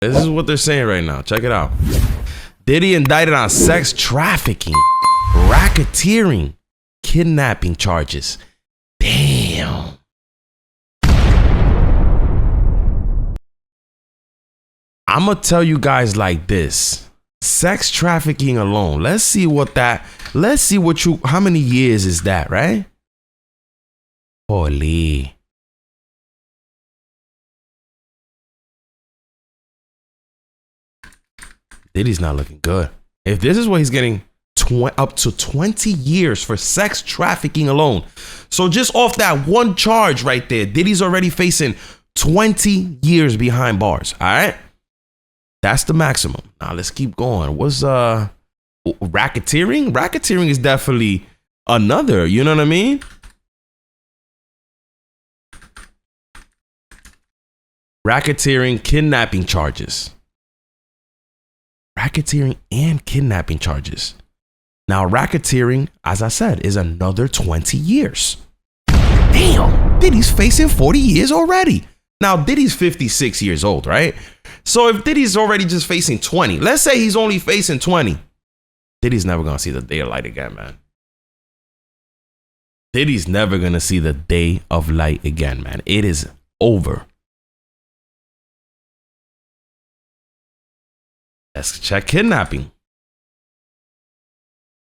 This is what they're saying right now. Check it out. Diddy indicted on sex trafficking, racketeering, kidnapping charges. Damn. I'm gonna tell you guys like this. Sex trafficking alone. Let's see how many years is that, right? Holy. Diddy's not looking good. If this is what he's getting, up to 20 years for sex trafficking alone. So just off that one charge right there, Diddy's already facing 20 years behind bars. All right. That's the maximum. Now let's keep going. What's racketeering? Racketeering is definitely another, you know what I mean? Racketeering, kidnapping charges. Racketeering and kidnapping charges. Now, racketeering, as I said, is another 20 years. Damn, Diddy's facing 40 years already. Now, Diddy's 56 years old, right? So if Diddy's already just facing 20, let's say he's only facing 20, Diddy's never going to see the day of light again, man. Diddy's never going to see the day of light again, man. It is over. Let's check kidnapping.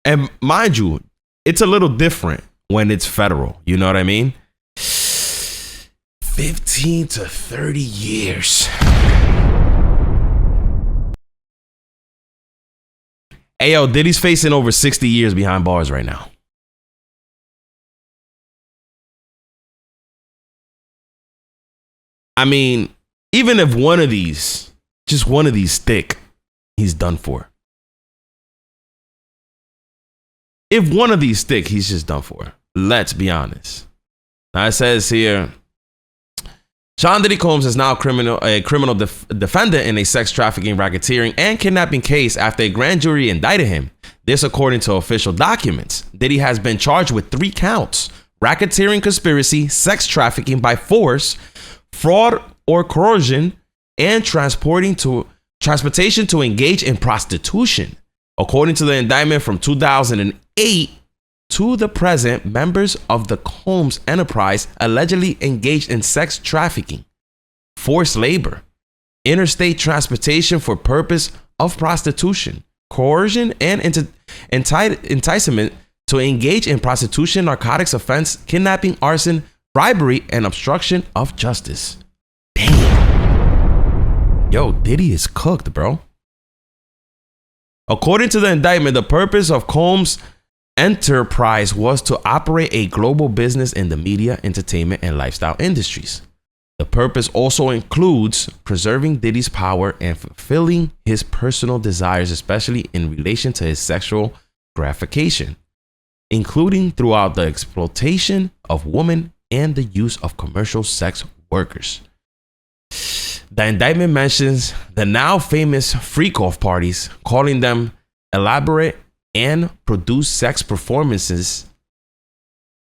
And mind you, it's a little different when it's federal. You know what I mean? 15 to 30 years. Hey, yo, Diddy's facing over 60 years behind bars right now. I mean, even if just one of these stick, he's done for. If one of these stick, he's just done for. Let's be honest. Now it says here, Sean Diddy Combs is now a criminal defendant in a sex trafficking, racketeering, and kidnapping case after a grand jury indicted him. This according to official documents. Diddy has been charged with 3 counts: racketeering, conspiracy, sex trafficking by force, fraud or coercion, and transportation to engage in prostitution. According to the indictment from 2008 to the present, members of the Combs enterprise allegedly engaged in sex trafficking, forced labor, interstate transportation for purpose of prostitution, coercion, and enticement to engage in prostitution, narcotics offense, kidnapping, arson, bribery, and obstruction of justice. Damn. Yo, Diddy is cooked, bro. According to the indictment, the purpose of Combs' enterprise was to operate a global business in the media, entertainment, and lifestyle industries. The purpose also includes preserving Diddy's power and fulfilling his personal desires, especially in relation to his sexual gratification, including throughout the exploitation of women and the use of commercial sex workers. The indictment mentions the now famous freak-off parties, calling them elaborate and produced sex performances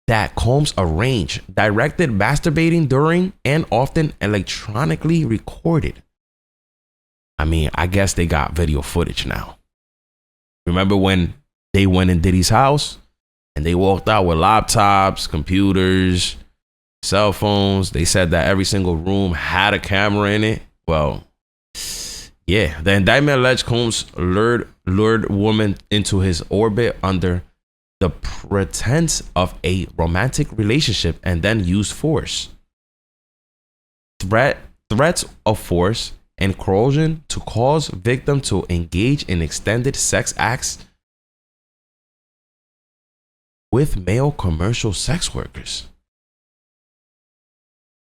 that Combs arranged, directed, masturbating during, and often electronically recorded. I mean, I guess they got video footage now. Remember when they went in Diddy's house and they walked out with laptops, computers, cell phones? They said that every single room had a camera in it. Well, yeah, the indictment alleged Combs lured women into his orbit under the pretense of a romantic relationship and then used force, threats of force, and coercion to cause victim to engage in extended sex acts with male commercial sex workers.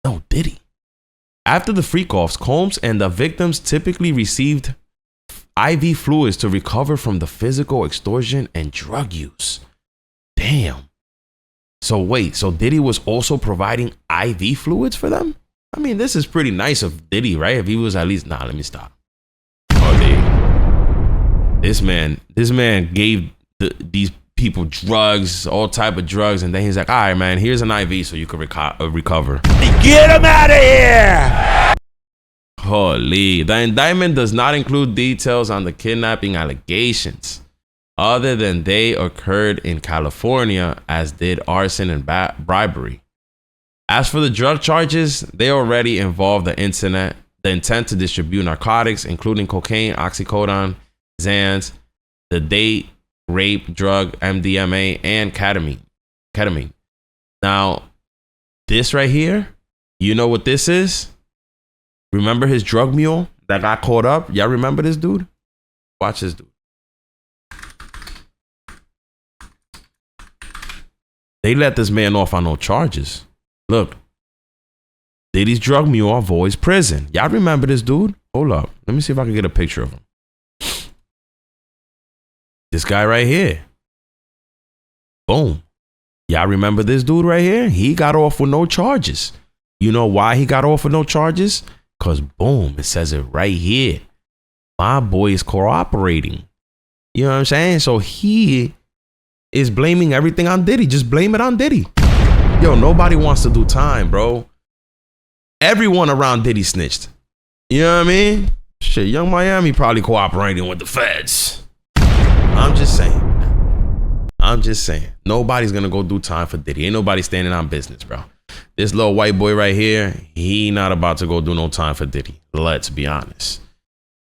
No, Diddy. After the freak-offs, Combs and the victims typically received IV fluids to recover from the physical extortion and drug use. Damn. So wait, so Diddy was also providing IV fluids for them? I mean, this is pretty nice of Diddy, right? If he was at least, let me stop. This man gave these people drugs, all type of drugs, and then he's like, all right, man, here's an IV so you can recover. Get him out of here! Holy. The indictment does not include details on the kidnapping allegations, other than they occurred in California, as did arson and bribery. As for the drug charges, they already involve the intent to distribute narcotics, including cocaine, oxycodone, Xans, the date rape drug MDMA, and ketamine. Now, this right here, you know what this is? Remember his drug mule that got caught up? Y'all remember this dude? Watch this dude. They let this man off on no charges. Look, Diddy's drug mule avoids prison. Y'all remember this dude? Hold up. Let me see if I can get a picture of him. This guy right here. Boom. Y'all remember this dude right here? He got off with no charges. You know why he got off with no charges? Because boom, it says it right here. My boy is cooperating. You know what I'm saying? So he is blaming everything on Diddy. Just blame it on Diddy. Yo, nobody wants to do time, bro. Everyone around Diddy snitched. You know what I mean? Shit, Young Miami probably cooperating with the feds. I'm just saying. Nobody's gonna go do time for Diddy. Ain't nobody standing on business, bro. This little white boy right here, he not about to go do no time for Diddy. Let's be honest.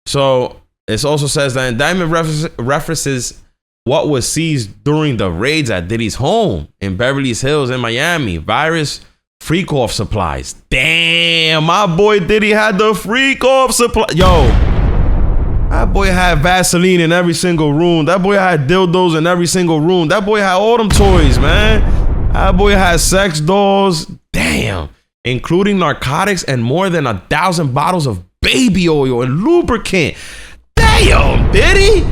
So it also says that indictment references what was seized during the raids at Diddy's home in Beverly Hills in Miami. Virus freak-off supplies. Damn, my boy Diddy had the freak-off supply. Yo, that boy had Vaseline in every single room. That boy had dildos in every single room. That boy had all them toys, man. That boy had sex dolls. Damn. Including narcotics and more than 1,000 bottles of baby oil and lubricant. Damn, Diddy.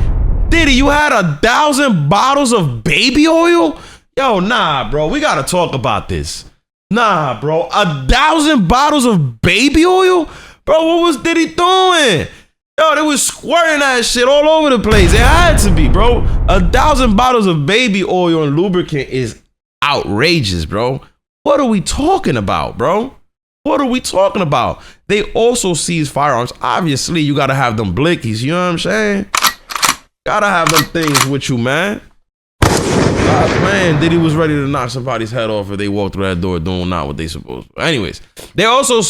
Diddy, you had 1,000 bottles of baby oil? Yo, nah, bro. We got to talk about this. Nah, bro. 1,000 bottles of baby oil? Bro, what was Diddy doing? Yo, they was squirting that shit all over the place. It had to be, bro. 1,000 bottles of baby oil and lubricant is outrageous, bro. What are we talking about, bro? What are we talking about? They also seized firearms. Obviously, you got to have them blickies. You know what I'm saying? Gotta have them things with you, man. Man, Diddy was ready to knock somebody's head off if they walked through that door doing not what they supposed to. Anyways, they also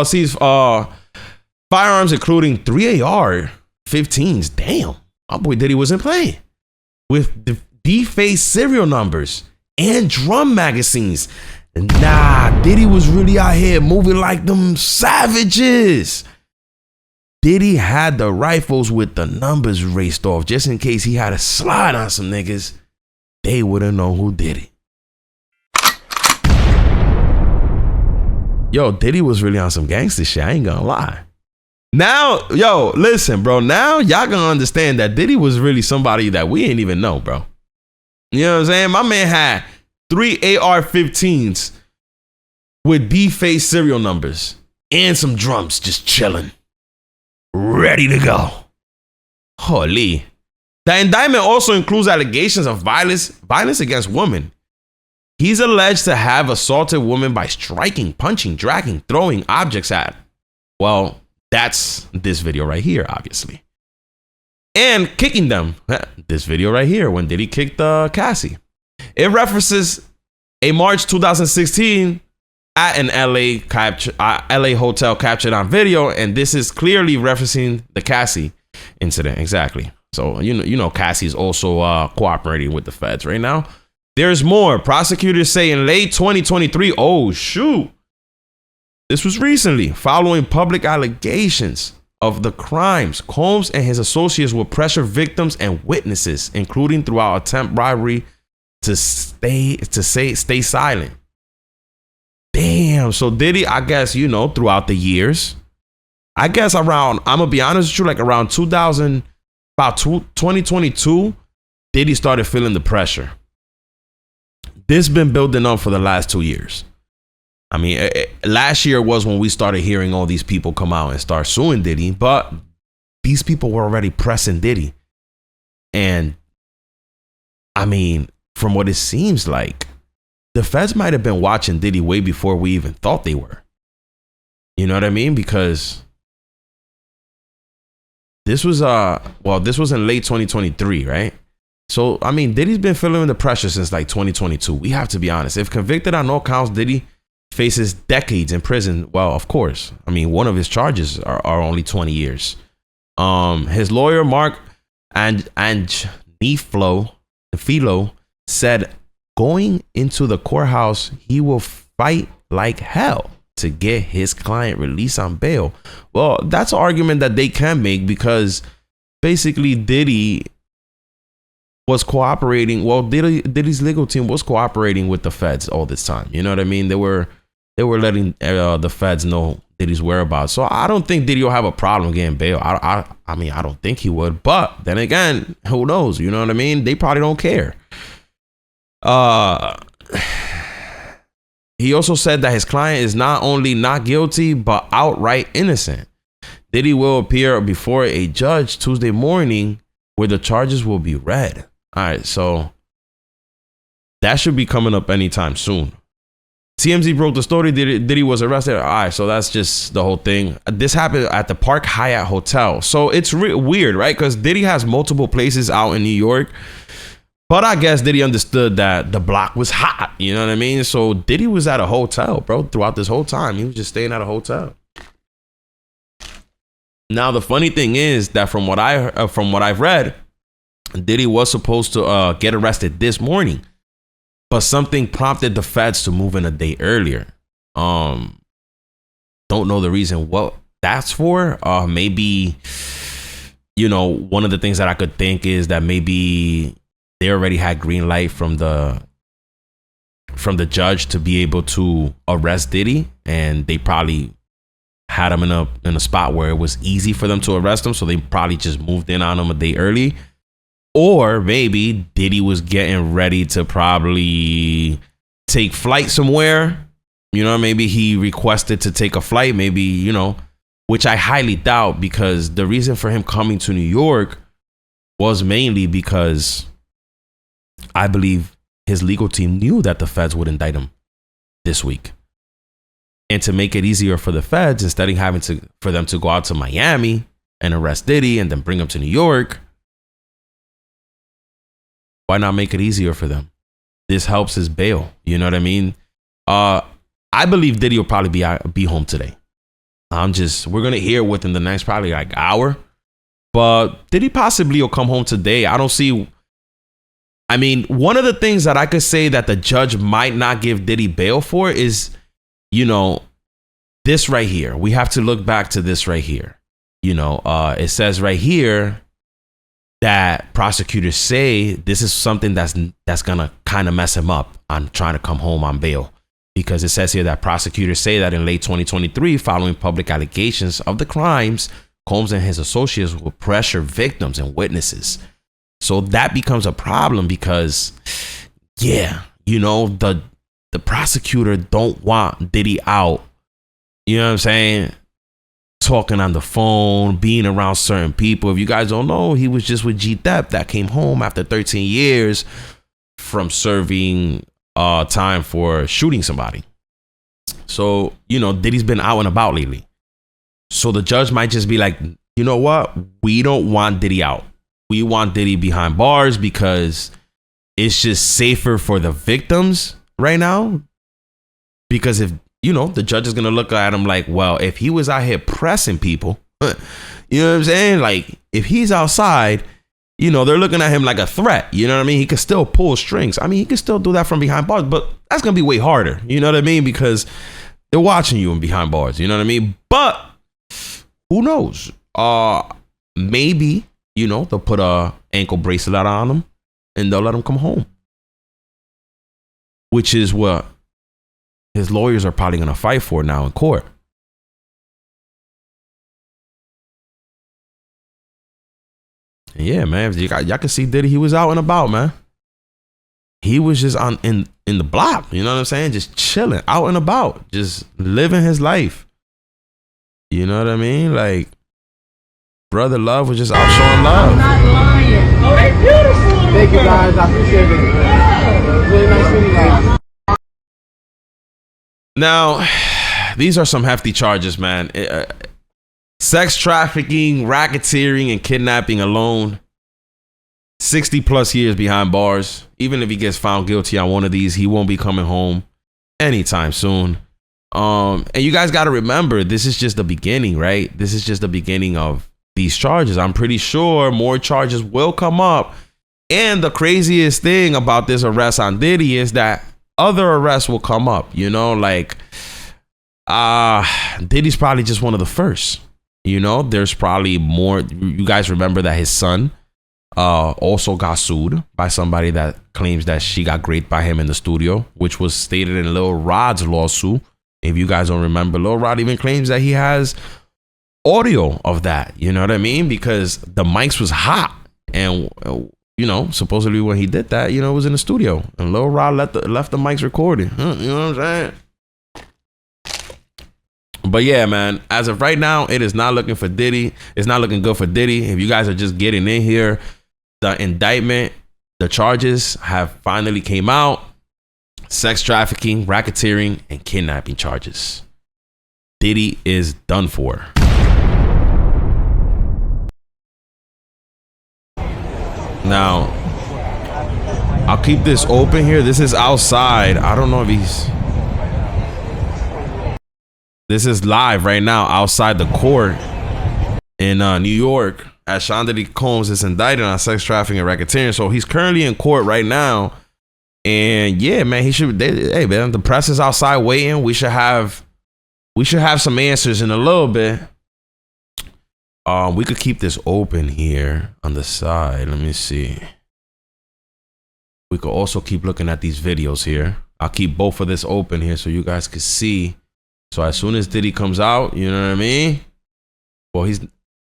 seized firearms, including 3 AR-15s. Damn, my boy Diddy wasn't playing. With defaced serial numbers and drum magazines. Nah, Diddy was really out here moving like them savages. Diddy had the rifles with the numbers raced off just in case he had to slide on some niggas. They wouldn't know who did it. Yo, Diddy was really on some gangster shit. I ain't gonna lie. Now, yo, listen, bro. Now y'all gonna understand that Diddy was really somebody that we ain't even know, bro. You know what I'm saying? My man had 3 AR-15s with defaced serial numbers and some drums just chilling. Ready to go. Holy. The indictment also includes allegations of violence against women. He's alleged to have assaulted women by striking, punching, dragging, throwing objects at. Well, that's this video right here, obviously. And kicking them. This video right here when Diddy kicked Cassie. It references a March 2016 at an LA hotel captured on video, and this is clearly referencing the Cassie incident. Exactly. So you know Cassie's also cooperating with the feds right now. There's more. Prosecutors say in late 2023. Oh shoot! This was recently, following public allegations of the crimes. Combs and his associates will pressure victims and witnesses, including throughout attempt bribery, to stay silent. Damn. So Diddy, I guess, throughout the years, I guess around, I'm gonna be honest with you, like around 2022, Diddy started feeling the pressure. This been building up for the last 2 years. I mean, last year was when we started hearing all these people come out and start suing Diddy, but these people were already pressing Diddy. And I mean, from what it seems like, the feds might have been watching Diddy way before we even thought they were. You know what I mean? Because this was this was in late 2023, right? So I mean, Diddy's been feeling the pressure since like 2022. We have to be honest. If convicted on all counts, Diddy faces decades in prison. Well, of course. I mean, one of his charges are only 20 years. His lawyer, Mark Philo, said going into the courthouse, he will fight like hell to get his client released on bail. Well, that's an argument that they can make because basically Diddy was cooperating. Well, Diddy's legal team was cooperating with the feds all this time. You know what I mean? They were letting the feds know Diddy's whereabouts. So I don't think Diddy will have a problem getting bail. I mean, I don't think he would. But then again, who knows? You know what I mean? They probably don't care. He also said that his client is not only not guilty, but outright innocent. Diddy will appear before a judge Tuesday morning where the charges will be read. All right, so that should be coming up anytime soon. TMZ broke the story. Diddy was arrested. All right, so that's just the whole thing. This happened at the Park Hyatt Hotel. So it's weird, right? Because Diddy has multiple places out in New York. But I guess Diddy understood that the block was hot. You know what I mean? So Diddy was at a hotel, bro, throughout this whole time. He was just staying at a hotel. Now, the funny thing is that from what I've read, Diddy was supposed to get arrested this morning, but something prompted the feds to move in a day earlier. Don't know the reason what that's for. Maybe, you know, one of the things that I could think is that maybe they already had green light from the judge to be able to arrest Diddy, and they probably had him in a spot where it was easy for them to arrest him, so they probably just moved in on him a day early. Or maybe Diddy was getting ready to probably take flight somewhere. You know, maybe he requested to take a flight, maybe, you know, which I highly doubt, because the reason for him coming to New York was mainly because I believe his legal team knew that the feds would indict him this week. And to make it easier for the feds, instead of having for them to go out to Miami and arrest Diddy and then bring him to New York, why not make it easier for them? This helps his bail. You know what I mean? I believe Diddy will probably be home today. We're going to hear within the next probably like hour. But Diddy possibly will come home today. I don't see. I mean, one of the things that I could say that the judge might not give Diddy bail for is, you know, this right here. We have to look back to this right here. You know, it says right here that prosecutors say this is something that's gonna kind of mess him up on trying to come home on bail, because it says here that prosecutors say that in late 2023, following public allegations of the crimes, Combs and his associates will pressure victims and witnesses. So that becomes a problem because, yeah, you know, the prosecutor don't want Diddy out. You know what I'm saying? Talking on the phone, being around certain people. If you guys don't know, he was just with G Depp that came home after 13 years from serving time for shooting somebody. So, you know, Diddy's been out and about lately. So the judge might just be like, you know what? We don't want Diddy out. We want Diddy behind bars because it's just safer for the victims right now. Because if, you know, the judge is going to look at him like, well, if he was out here pressing people, you know what I'm saying? Like, if he's outside, you know, they're looking at him like a threat. You know what I mean? He could still pull strings. I mean, he could still do that from behind bars, but that's going to be way harder. You know what I mean? Because they're watching you in behind bars. You know what I mean? But who knows? Maybe, you know, they'll put a ankle bracelet on him and they'll let him come home. Which is what his lawyers are probably going to fight for now in court. And yeah, man, y'all can see Diddy, he was out and about, man. He was just in the block, you know what I'm saying? Just chilling, out and about, just living his life. You know what I mean? Like, Brother Love was just out showing love. I'm not lying. Oh, they beautiful. Thank you, guys. I appreciate it. Yeah. It was really nice meeting you guys. Now, these are some hefty charges, man. sex trafficking, racketeering, and kidnapping alone. 60 plus years behind bars. Even if he gets found guilty on one of these, he won't be coming home anytime soon. And you guys got to remember, this is just the beginning, right? This is just the beginning of these charges. I'm pretty sure more charges will come up. And the craziest thing about this arrest on Diddy is that other arrests will come up, you know, like Diddy's probably just one of the first, you know. There's probably more. You guys remember that his son also got sued by somebody that claims that she got raped by him in the studio, which was stated in Lil Rod's lawsuit. If you guys don't remember, Lil Rod even claims that he has audio of that, you know what I mean? Because the mics was hot, and you know, supposedly when he did that, you know, it was in the studio, and Lil Rod left the mics recorded. You know what I'm saying? But yeah, man, as of right now, it is not looking for Diddy. It's not looking good for Diddy. If you guys are just getting in here, the indictment, the charges have finally came out. Sex trafficking, racketeering, and kidnapping charges. Diddy is done for. Now, I'll keep this open here. This is outside. I don't know if he's... This is live right now outside the court in New York as Sean Diddy Combs is indicted on sex trafficking and racketeering. So he's currently in court right now. And yeah, man, hey man, the press is outside waiting. We should have some answers in a little bit. We could keep this open here on the side. Let me see. We could also keep looking at these videos here. I'll keep both of this open here so you guys can see. So as soon as Diddy comes out, you know what I mean? Well,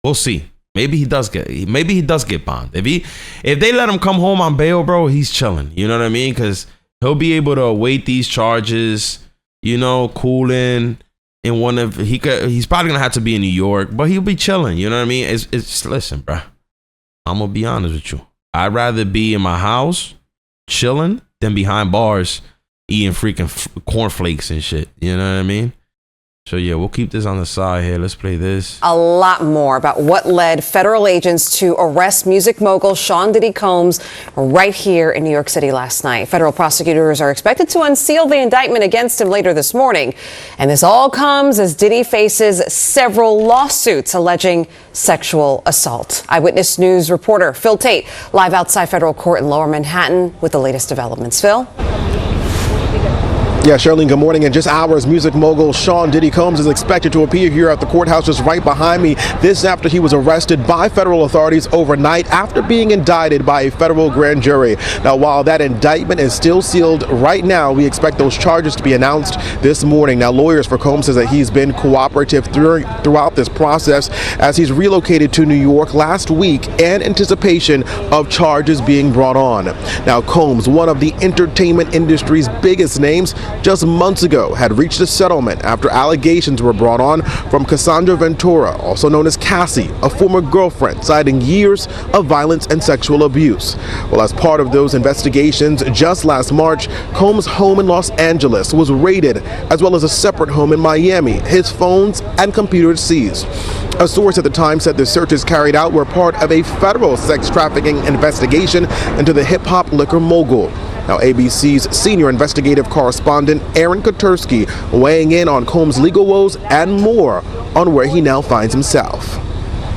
we'll see. Maybe he does get bond. If they let him come home on bail, bro, he's chilling. You know what I mean? Because he'll be able to await these charges, you know, cooling in one of he's probably gonna have to be in New York, but he'll be chilling. You know what I mean? It's listen, bro. I'm gonna be honest with you. I'd rather be in my house chilling than behind bars eating freaking cornflakes and shit. You know what I mean? So yeah, we'll keep this on the side here. Let's play this. A lot more about what led federal agents to arrest music mogul Sean Diddy Combs right here in New York City last night. Federal prosecutors are expected to unseal the indictment against him later this morning. And this all comes as Diddy faces several lawsuits alleging sexual assault. Eyewitness News reporter Phil Tate live outside federal court in Lower Manhattan with the latest developments. Phil? Yeah, Charlene, good morning. In just hours, music mogul Sean Diddy Combs is expected to appear here at the courthouse just right behind me. This after he was arrested by federal authorities overnight after being indicted by a federal grand jury. Now, while that indictment is still sealed right now, we expect those charges to be announced this morning. Now, lawyers for Combs says that he's been cooperative throughout this process as he's relocated to New York last week in anticipation of charges being brought on. Now, Combs, one of the entertainment industry's biggest names, just months ago had reached a settlement after allegations were brought on from Cassandra Ventura, also known as Cassie, a former girlfriend, citing years of violence and sexual abuse. Well, as part of those investigations, just last March, Combs' home in Los Angeles was raided, as well as a separate home in Miami, his phones and computers seized. A source at the time said the searches carried out were part of a federal sex trafficking investigation into the hip-hop liquor mogul. Now, ABC's senior investigative correspondent Aaron Kotursky weighing in on Combs' legal woes and more on where he now finds himself.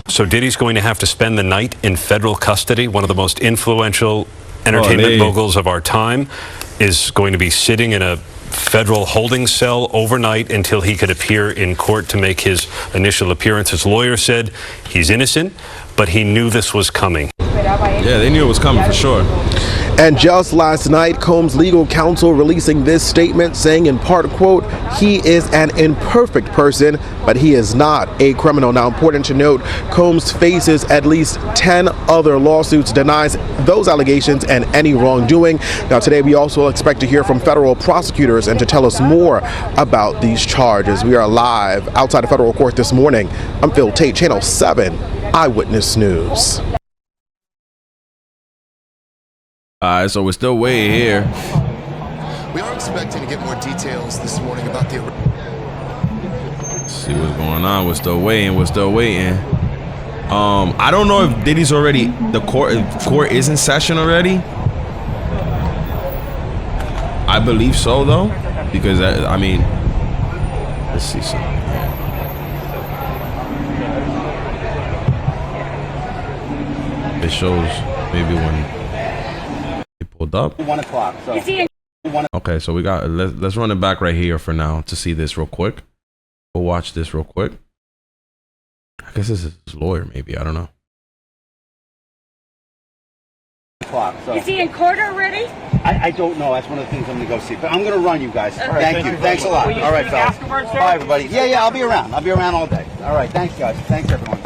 So Diddy's going to have to spend the night in federal custody. One of the most influential entertainment moguls of our time is going to be sitting in a federal holding cell overnight until he could appear in court to make his initial appearance. His lawyer said he's innocent, but he knew this was coming. Yeah, they knew it was coming for sure. And just last night, Combs' legal counsel releasing this statement saying in part, quote, he is an imperfect person, but he is not a criminal. Now, important to note, Combs faces at least 10 other lawsuits, denies those allegations and any wrongdoing. Now, today we also expect to hear from federal prosecutors and to tell us more about these charges. We are live outside of federal court this morning. I'm Phil Tate, Channel 7 Eyewitness News. So we're still way here. We are expecting to get more details this morning about the Let's see what's going on. We're still waiting. We're still waiting. I don't know if Diddy's already the court is in session already. I believe so though, because I mean, let's see something here. It shows maybe when he pulled up. 1 o'clock. So. Okay, so we got let's run it back right here for now to see this real quick. We'll watch this real quick. I guess this is his lawyer, maybe. I don't know. So. Is he in court already? I don't know. That's one of the things I'm going to go see. But I'm going to run you guys. Thank you. Thanks a lot. All right, fellas. Bye, everybody. Yeah, I'll be around. I'll be around all day. All right. Thanks, guys. Thanks, everyone.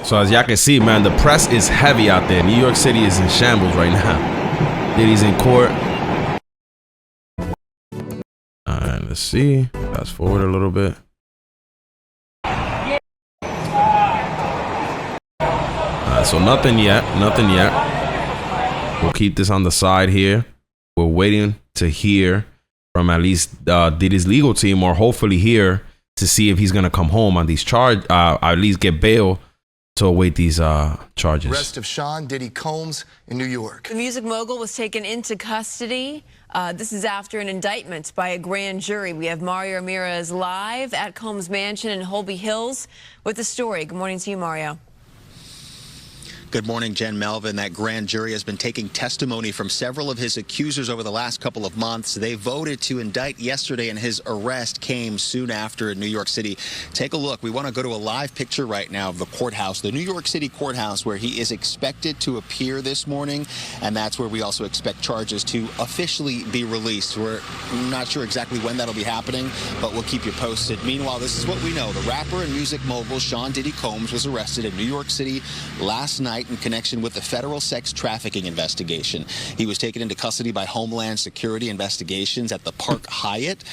So as y'all can see, man, the press is heavy out there. New York City is in shambles right now. Diddy's in court. All right, let's see. Fast forward a little bit. So nothing yet. Nothing yet. We'll keep this on the side here. We're waiting to hear from at least Diddy's legal team, or hopefully hear to see if he's gonna come home on these charges. At least get bail to await these charges. Arrest of Sean Diddy Combs in New York. The music mogul was taken into custody. This is after an indictment by a grand jury. We have Mario Ramirez live at Combs Mansion in Holby Hills with the story. Good morning to you, Mario. Good morning, Jen Melvin. That grand jury has been taking testimony from several of his accusers over the last couple of months. They voted to indict yesterday, and his arrest came soon after in New York City. Take a look. We want to go to a live picture right now of the courthouse, the New York City courthouse, where he is expected to appear this morning, and that's where we also expect charges to officially be released. We're not sure exactly when that'll be happening, but we'll keep you posted. Meanwhile, this is what we know. The rapper and music mogul Sean Diddy Combs was arrested in New York City last night in connection with the federal sex trafficking investigation. He was taken into custody by Homeland Security Investigations at the Park Hyatt.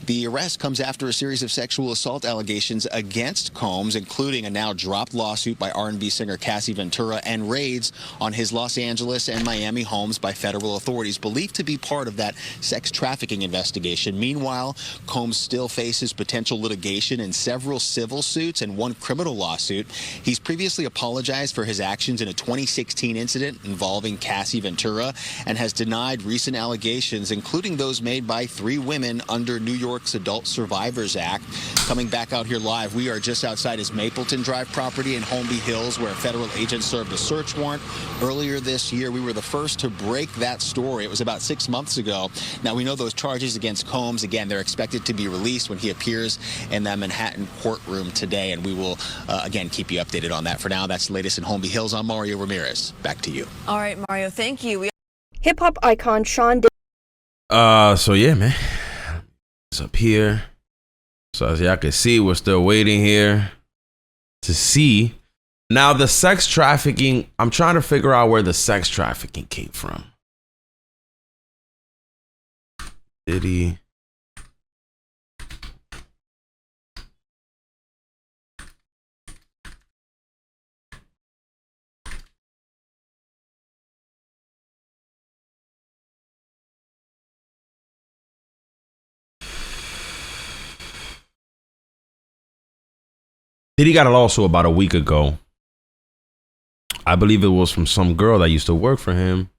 The arrest comes after a series of sexual assault allegations against Combs, including a now dropped lawsuit by R&B singer Cassie Ventura and raids on his Los Angeles and Miami homes by federal authorities believed to be part of that sex trafficking investigation. Meanwhile, Combs still faces potential litigation in several civil suits and one criminal lawsuit. He's previously apologized for his actions in a 2016 incident involving Cassie Ventura and has denied recent allegations, including those made by 3 women under New York's Adult Survivors Act. Coming back out here live, we are just outside his Mapleton Drive property in Holmby Hills, where federal agents served a search warrant earlier this year. We were the first to break that story. It was about 6 months ago. Now, we know those charges against Combs, again, they're expected to be released when he appears in that Manhattan courtroom today, and we will, again, keep you updated on that. For now, that's the latest in Holmby Hills. I'm Mario Ramirez. Back to you. All right, Mario, thank you. Hip-hop icon Sean Diddy. So yeah, man. It's up here. So as y'all can see, we're still waiting here to see. Now the sex trafficking, I'm trying to figure out where the sex trafficking came from. Diddy. Diddy got a lawsuit about a week ago. I believe it was from some girl that used to work for him.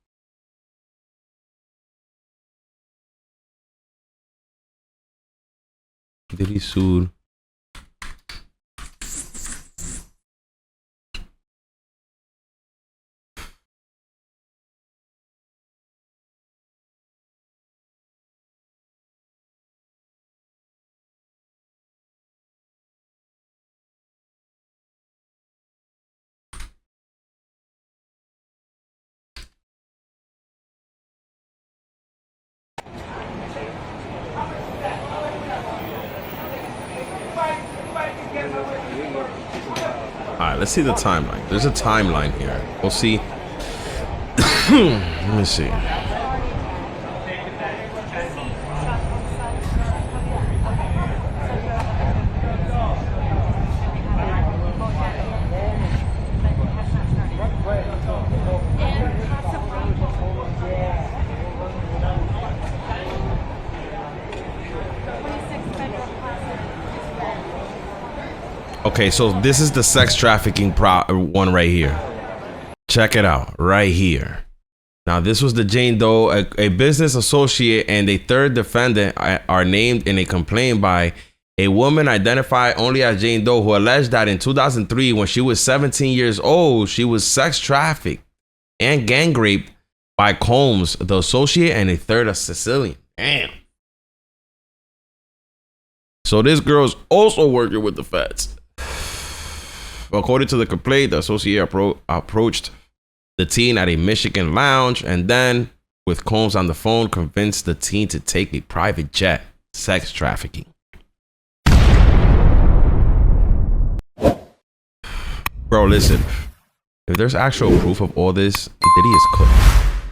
Diddy sued. All right, let's see the timeline. There's a timeline here. We'll see. Let me see. Okay, so this is the sex trafficking one right here. Check it out right here. Now, this was the Jane Doe, a business associate and a third defendant are named in a complaint by a woman identified only as Jane Doe, who alleged that in 2003, when she was 17 years old, she was sex trafficked and gang raped by Combs, the associate, and a third, a Sicilian. Damn. So this girl's also working with the feds. According to the complaint, the associate approached the teen at a Michigan lounge and then, with Combs on the phone, convinced the teen to take a private jet. Sex trafficking. Bro, listen. If there's actual proof of all this, Diddy is cooked.